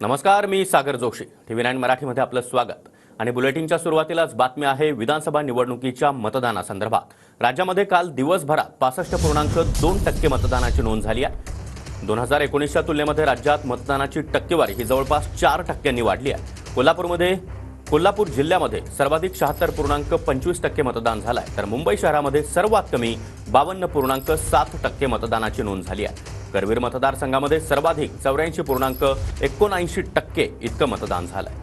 नमस्कार, मी सागर जोशी. TV9 मराठीमध्ये आपलं स्वागत. आणि बुलेटिनच्या सुरुवातीलाच बातमी आहे विधानसभा निवडणुकीच्या मतदानासंदर्भात. राज्यामध्ये काल दिवसभरात 65.2% मतदानाची नोंद झाली आहे. 2019च्या तुलनेमध्ये राज्यात मतदानाची टक्केवारी ही जवळपास 4% वाढली आहे. कोल्हापूर जिल्ह्यामध्ये सर्वाधिक 76.25% मतदान झालं आहे, तर मुंबई शहरामध्ये सर्वात कमी 52.7% मतदानाची नोंद झाली आहे. करवीर मतदारसंघामध्ये सर्वाधिक 84.79% इतकं मतदान झालंय.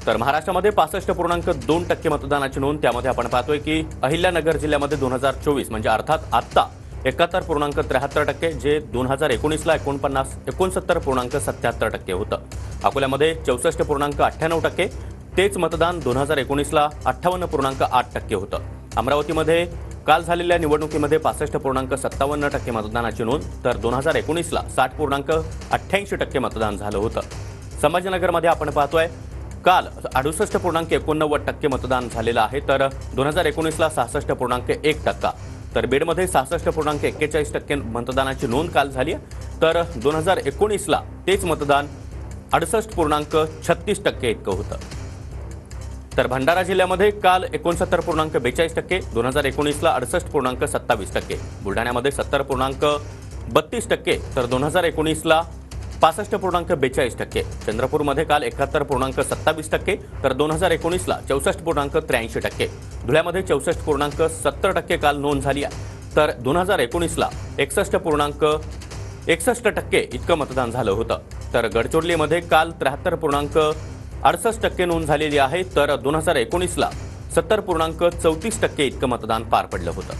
तर महाराष्ट्रामध्ये 65.2% मतदानाची नोंद. त्यामध्ये आपण पाहतोय की अहिल्यानगर जिल्ह्यामध्ये 2024 म्हणजे अर्थात आत्ता 71.73%, जे 2019ला 69.77% होतं. अकोल्यामध्ये 64.98%, तेच मतदान 2019ला 58.8% होतं. अमरावतीमध्ये काल झालेल्या निवडणुकीमध्ये 65.57% मतदानाची नोंद, तर 2019ला 60.88% मतदान झालं होतं. संभाजीनगरमध्ये आपण पाहतोय काल 68.89% मतदान झालेलं आहे, तर 2019ला 66.1%. तर बीडमध्ये 66.41% मतदानाची नोंद काल झाली आहे, तर 2019ला तेच मतदान 68.36% इतकं होतं. तर भंडारा जिल्ह्यामध्ये काल 69.42%, 2019ला 68.27%. बुलढाण्यामध्ये 70.32%, तर 2019ला 65.42%. चंद्रपूरमध्ये काल 71.27%, तर 2019ला 64.83%. धुळ्यामध्ये 64.70% काल नोंद झाली आहे, तर 2019ला 61.61% इतकं मतदान झालं होतं. तर गडचिरोलीमध्ये काल 73.68% नोंद झालेली आहे, तर 2019ला 70.34% इतकं मतदान पार पडलं होतं.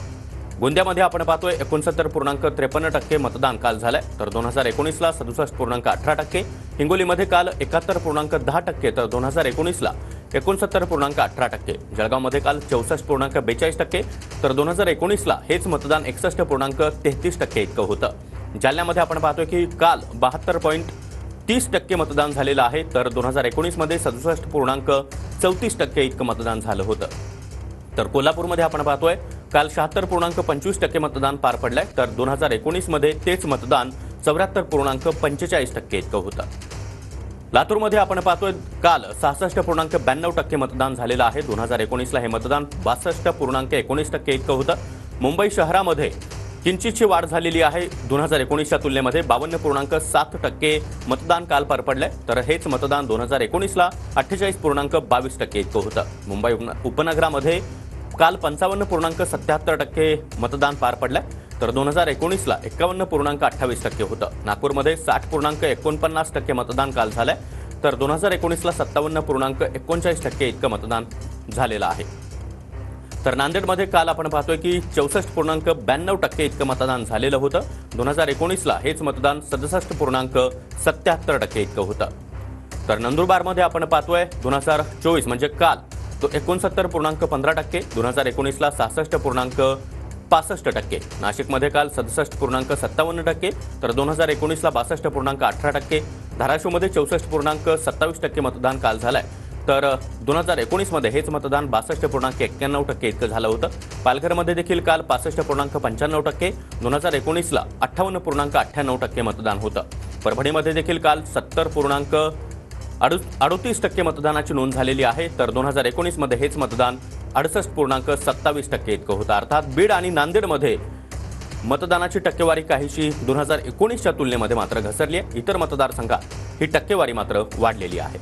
गोंदियामध्ये आपण पाहतोय 69.53% मतदान काल झालंय, तर 2019ला 67.18%. हिंगोलीमध्ये काल 71.10%, तर 2019ला 69.18%. जळगावमध्ये काल 64.42%, तर 2019ला हेच मतदान 61.33% इतकं होतं. जालन्यामध्ये आपण पाहतोय की काल 72.30% मतदान झालेलं आहे, तर 2019मध्ये 67.34% इतकं मतदान झालं होतं. तर कोल्हापूरमध्ये आपण पाहतोय काल 76.25% मतदान पार पडलंय, तर 2019मध्ये तेच मतदान 74.45% इतकं होतं. लातूरमध्ये आपण पाहतोय काल 66.92% मतदान झालेलं आहे, 2019ला हे मतदान 62.19% इतकं होतं. मुंबई शहरामध्ये किंचितशी वाढ झालेली आहे, 2019च्या तुलनेमध्ये 52.7% मतदान काल पार पडलंय, तर हेच मतदान 2019ला 48.22% इतकं होतं. मुंबई उपनगरामध्ये काल 55.77% मतदान पार पडलंय, तर 2019ला 51.28% होतं. नागपूरमध्ये 60.49% मतदान काल झालंय, तर 2019ला 57.39% इतकं मतदान झालेलं आहे. तर नांदेडमध्ये काल आपण पाहतोय की 64.92% इतकं मतदान झालेलं होतं, 2019ला हेच मतदान 67.77% इतकं होतं. तर नंदुरबारमध्ये आपण पाहतोय 2024 म्हणजे काल तो 69.15%, 2019ला 66.65%. नाशिकमध्ये काल 67.57%, तर 2019ला 62.18%. धाराशिवमध्ये 64.27% मतदान काल झालंय, तर 2019मध्ये हेच मतदान 62.91% इतकं झालं होतं. पालघरमध्ये देखील काल 65.95%, 2019ला 58.98% मतदान होतं. परभणीमध्ये देखील काल 70.38% मतदानाची नोंद झालेली आहे, तर 2019मध्ये हेच मतदान 68.27% इतकं होतं. अर्थात बीड आणि नांदेडमध्ये मतदानाची टक्केवारी काहीशी 2019च्या तुलनेमध्ये मात्र घसरली आहे. इतर मतदारसंघात ही टक्केवारी मात्र वाढलेली आहे.